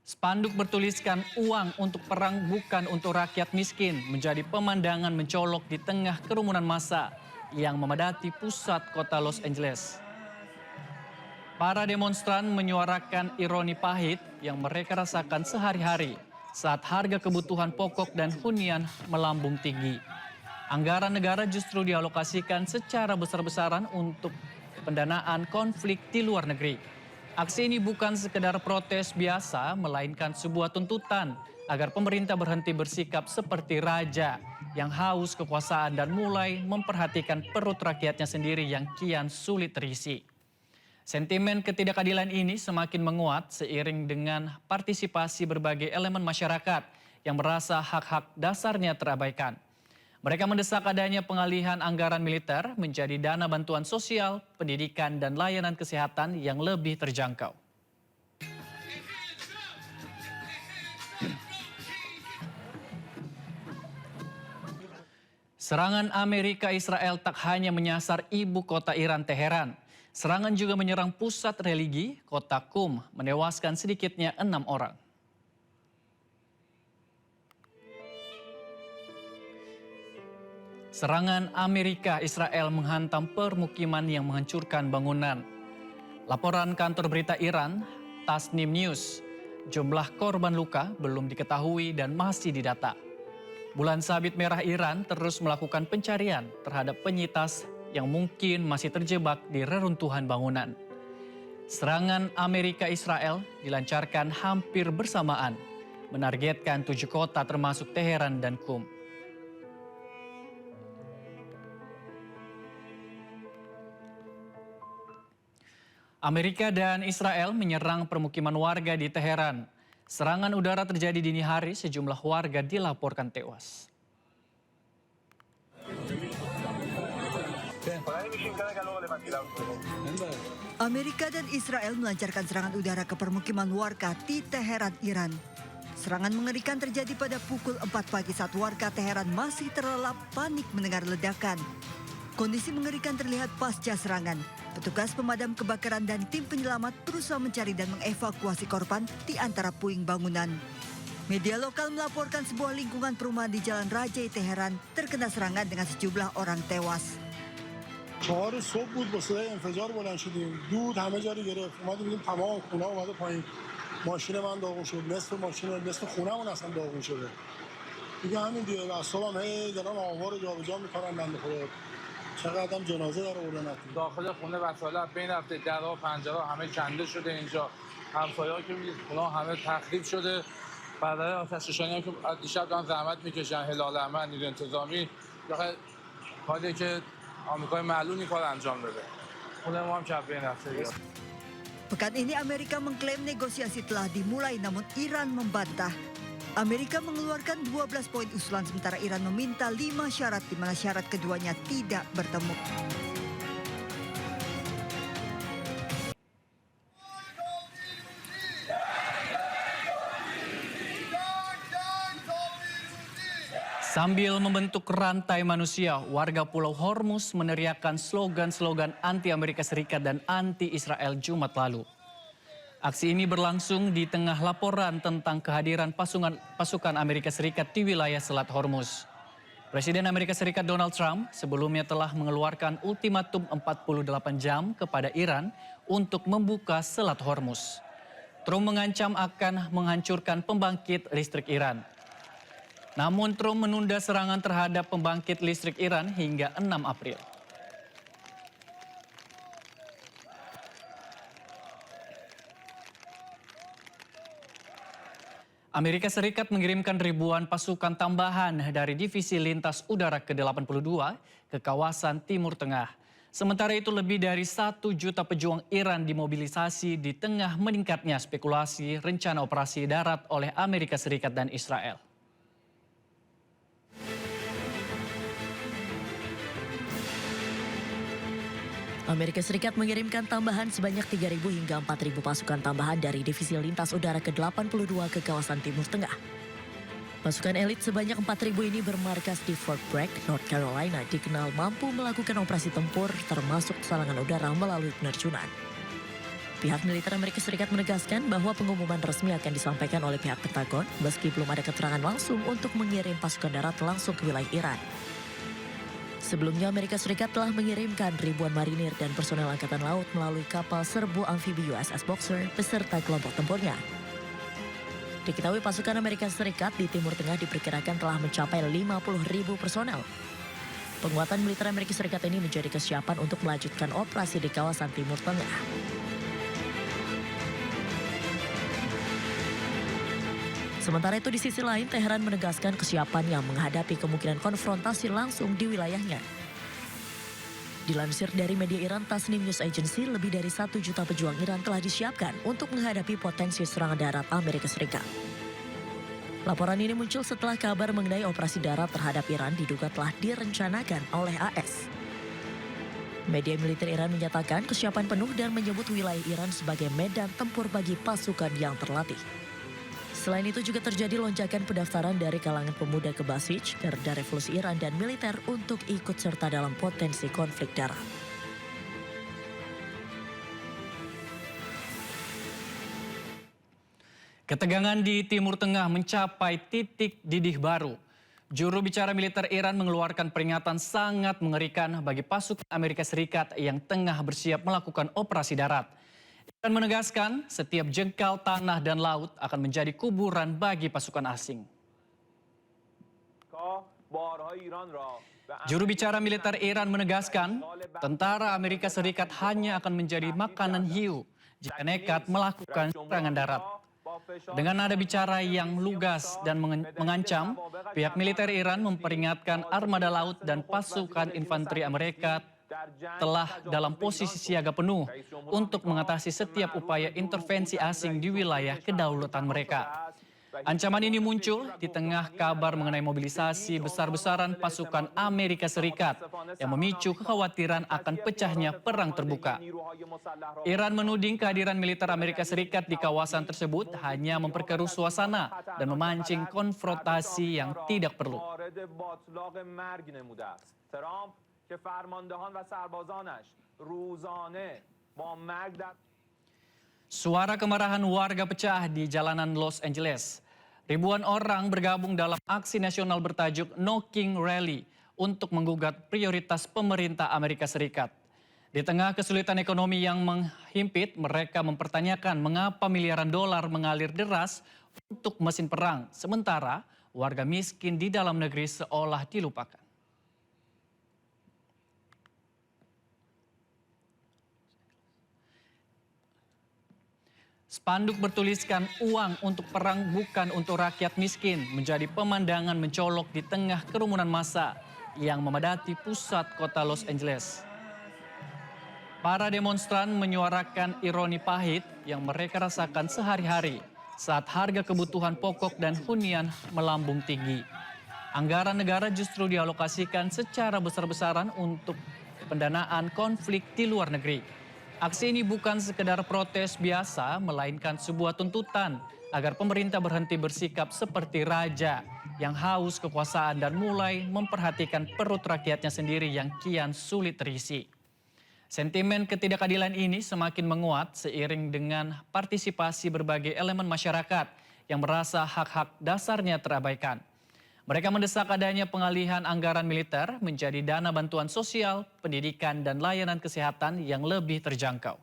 Spanduk bertuliskan uang untuk perang bukan untuk rakyat miskin menjadi pemandangan mencolok di tengah kerumunan massa yang memadati pusat kota Los Angeles. Para demonstran menyuarakan ironi pahit yang mereka rasakan sehari-hari saat harga kebutuhan pokok dan hunian melambung tinggi. Anggaran negara justru dialokasikan secara besar-besaran untuk pendanaan konflik di luar negeri. Aksi ini bukan sekedar protes biasa, melainkan sebuah tuntutan agar pemerintah berhenti bersikap seperti raja yang haus kekuasaan dan mulai memperhatikan perut rakyatnya sendiri yang kian sulit terisi. Sentimen ketidakadilan ini semakin menguat seiring dengan partisipasi berbagai elemen masyarakat yang merasa hak-hak dasarnya terabaikan. Mereka mendesak adanya pengalihan anggaran militer menjadi dana bantuan sosial, pendidikan, dan layanan kesehatan yang lebih terjangkau. Serangan Amerika Israel tak hanya menyasar ibu kota Iran, Teheran. Serangan juga menyerang pusat religi, kota Qum, menewaskan sedikitnya 6 orang. Serangan Amerika Israel menghantam permukiman yang menghancurkan bangunan. Laporan kantor berita Iran, Tasnim News, jumlah korban luka belum diketahui dan masih didata. Bulan Sabit Merah Iran terus melakukan pencarian terhadap penyintas yang mungkin masih terjebak di reruntuhan bangunan. Serangan Amerika Israel dilancarkan hampir bersamaan, menargetkan 7 kota termasuk Teheran dan Qum. Amerika dan Israel menyerang permukiman warga di Teheran. Serangan udara terjadi dini hari, sejumlah warga dilaporkan tewas. Amerika dan Israel melancarkan serangan udara ke permukiman warga di Teheran, Iran. Serangan mengerikan terjadi pada pukul 4 pagi saat warga Teheran masih terlelap panik mendengar ledakan. Kondisi mengerikan terlihat pasca serangan. Petugas pemadam kebakaran dan tim penyelamat berusaha mencari dan mengevakuasi korban di antara puing bangunan. Media lokal melaporkan sebuah lingkungan perumahan di Jalan Rajai Teheran terkena serangan dengan sejumlah orang tewas. 4 صبح بود با صدای انفجار بلند شدیم دود همه جا رو گرفت اومدیم دیدیم تمام خونه اومده پایین ماشین من داغون شد نصف خونه‌مون اصلا داغون شده دیگه همین دیگه اعصابم هی دارن آوار رو جابجا می‌کنن بنده خدا چقدر جنازه داره اردن داخل خونه وسایل بین رفته درها پنجره همه کنده شده اینجا همسایه‌ها که می‌بینید اونا همه تخریب شده برای آتش‌نشانی هم که دیشب دارن زحمت می‌کشن هلال احمر نیروی انتظامی کاری که آمریکای معلول این کار انجام داده خونه ما هم کف بین رفته. Pekan ini Amerika mengklaim negosiasi telah dimulai namun Iran membantah. Amerika mengeluarkan 12 poin usulan sementara Iran meminta 5 syarat di mana syarat keduanya tidak bertemu. Sambil membentuk rantai manusia, warga Pulau Hormuz meneriakkan slogan-slogan anti Amerika Serikat dan anti Israel Jumat lalu. Aksi ini berlangsung di tengah laporan tentang kehadiran pasukan Amerika Serikat di wilayah Selat Hormuz. Presiden Amerika Serikat Donald Trump sebelumnya telah mengeluarkan ultimatum 48 jam kepada Iran untuk membuka Selat Hormuz. Trump mengancam akan menghancurkan pembangkit listrik Iran. Namun Trump menunda serangan terhadap pembangkit listrik Iran hingga 6 April. Amerika Serikat mengirimkan ribuan pasukan tambahan dari Divisi Lintas Udara ke-82 ke kawasan Timur Tengah. Sementara itu lebih dari 1 juta pejuang Iran dimobilisasi di tengah meningkatnya spekulasi rencana operasi darat oleh Amerika Serikat dan Israel. Amerika Serikat mengirimkan tambahan sebanyak 3.000 hingga 4.000 pasukan tambahan dari Divisi Lintas Udara ke-82 ke kawasan Timur Tengah. Pasukan elit sebanyak 4.000 ini bermarkas di Fort Bragg, North Carolina, dikenal mampu melakukan operasi tempur termasuk serangan udara melalui penerjunan. Pihak militer Amerika Serikat menegaskan bahwa pengumuman resmi akan disampaikan oleh pihak Pentagon meski belum ada keterangan langsung untuk mengirim pasukan darat langsung ke wilayah Iran. Sebelumnya Amerika Serikat telah mengirimkan ribuan marinir dan personel angkatan laut melalui kapal serbu amfibi USS Boxer beserta kelompok tempurnya. Diketahui pasukan Amerika Serikat di Timur Tengah diperkirakan telah mencapai 50.000 personel. Penguatan militer Amerika Serikat ini menjadi kesiapan untuk melanjutkan operasi di kawasan Timur Tengah. Sementara itu di sisi lain, Teheran menegaskan kesiapannya menghadapi kemungkinan konfrontasi langsung di wilayahnya. Dilansir dari media Iran Tasnim News Agency, lebih dari 1 juta pejuang Iran telah disiapkan untuk menghadapi potensi serangan darat Amerika Serikat. Laporan ini muncul setelah kabar mengenai operasi darat terhadap Iran diduga telah direncanakan oleh AS. Media militer Iran menyatakan kesiapan penuh dan menyebut wilayah Iran sebagai medan tempur bagi pasukan yang terlatih. Selain itu juga terjadi lonjakan pendaftaran dari kalangan pemuda ke Basij, Garda Revolusi Iran dan militer untuk ikut serta dalam potensi konflik darat. Ketegangan di Timur Tengah mencapai titik didih baru. Juru bicara militer Iran mengeluarkan peringatan sangat mengerikan bagi pasukan Amerika Serikat yang tengah bersiap melakukan operasi darat. Iran menegaskan setiap jengkal tanah dan laut akan menjadi kuburan bagi pasukan asing. Juru bicara militer Iran menegaskan tentara Amerika Serikat hanya akan menjadi makanan hiu jika nekat melakukan serangan darat. Dengan nada bicara yang lugas dan mengancam, pihak militer Iran memperingatkan armada laut dan pasukan infanteri Amerika telah dalam posisi siaga penuh untuk mengatasi setiap upaya intervensi asing di wilayah kedaulatan mereka. Ancaman ini muncul di tengah kabar mengenai mobilisasi besar-besaran pasukan Amerika Serikat yang memicu kekhawatiran akan pecahnya perang terbuka. Iran menuding kehadiran militer Amerika Serikat di kawasan tersebut hanya memperkeruh suasana dan memancing konfrontasi yang tidak perlu. Suara kemarahan warga pecah di jalanan Los Angeles. Ribuan orang bergabung dalam aksi nasional bertajuk No King Rally untuk menggugat prioritas pemerintah Amerika Serikat. Di tengah kesulitan ekonomi yang menghimpit, mereka mempertanyakan mengapa miliaran dolar mengalir deras untuk mesin perang, sementara warga miskin di dalam negeri seolah dilupakan. Spanduk bertuliskan uang untuk perang bukan untuk rakyat miskin menjadi pemandangan mencolok di tengah kerumunan massa yang memadati pusat kota Los Angeles. Para demonstran menyuarakan ironi pahit yang mereka rasakan sehari-hari saat harga kebutuhan pokok dan hunian melambung tinggi. Anggaran negara justru dialokasikan secara besar-besaran untuk pendanaan konflik di luar negeri. Aksi ini bukan sekedar protes biasa, melainkan sebuah tuntutan agar pemerintah berhenti bersikap seperti raja yang haus kekuasaan dan mulai memperhatikan perut rakyatnya sendiri yang kian sulit terisi. Sentimen ketidakadilan ini semakin menguat seiring dengan partisipasi berbagai elemen masyarakat yang merasa hak-hak dasarnya terabaikan. Mereka mendesak adanya pengalihan anggaran militer menjadi dana bantuan sosial, pendidikan, dan layanan kesehatan yang lebih terjangkau.